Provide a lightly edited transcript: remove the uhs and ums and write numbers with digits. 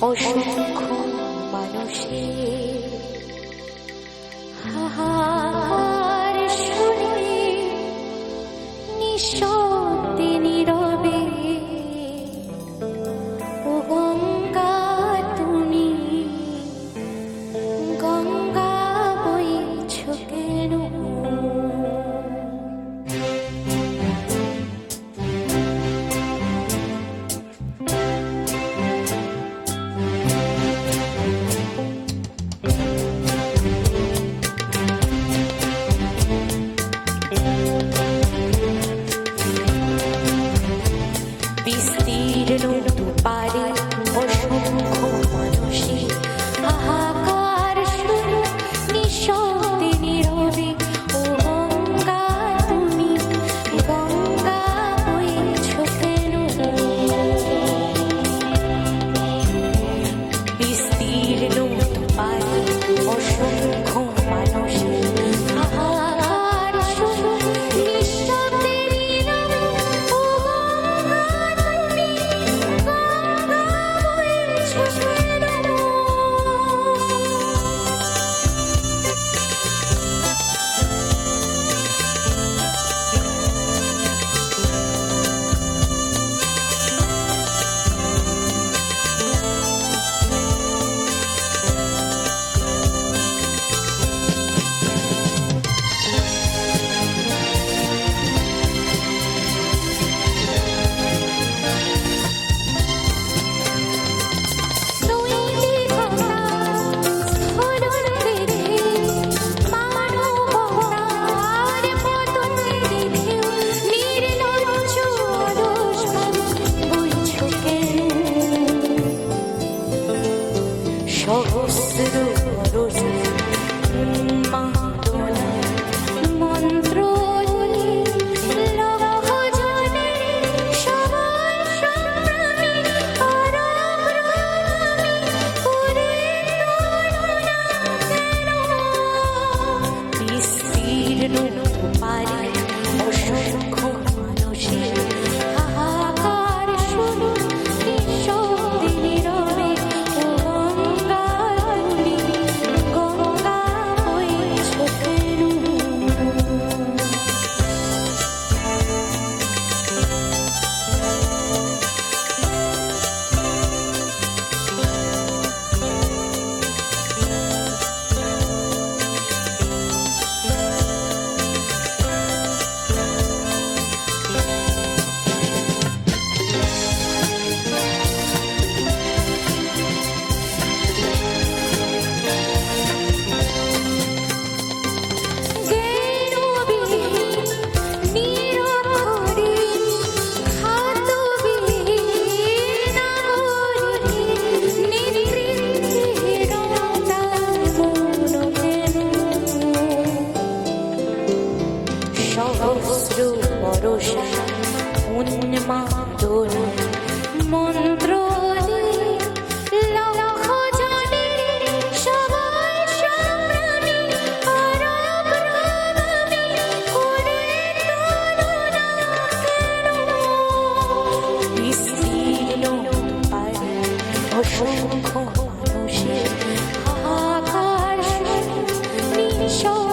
অসংখ্য মানুষের হাহাকার শুনে নিঃশব্দে নীরবে ও গঙ্গা তুমি গঙ্গা বইছ কেন? বিস্তীর্ণ দুপারে অসংখ্য মানুষের হাহাকার শুনে নিঃশব্দে নীরবে ও গঙ্গা তুমি গঙ্গা বইছ কেন? বিস্তীর্ণ দুপারে অসংখ্য মানুষের হাহাকার শুনে নিঃশব্দে নীরবে ও গঙ্গা তুমি গঙ্গা বইছ কেন? সহস্র বরষে উন্মাদনা মন্ত্র লক্ষ জনের সবাই সংগ্রামী পরাক্রমী করে তুলনা কেন? বিস্তীর্ণ দুপারে অসংখ্য মানুষের হাহাকার শুনে নিঃশব্দে নীরবে ও গঙ্গা তুমি গঙ্গা বইছ কেন? সহস্র বরষা উন্মাদনা মন্ত্র লক্ষ জনের সবাই সংগ্রামী পরাক্রমী করে তুলনা কেন? বিস্তীর্ণ দুপারে অসংখ্য মানুষের হাহাকার শুনে নিঃশব্দে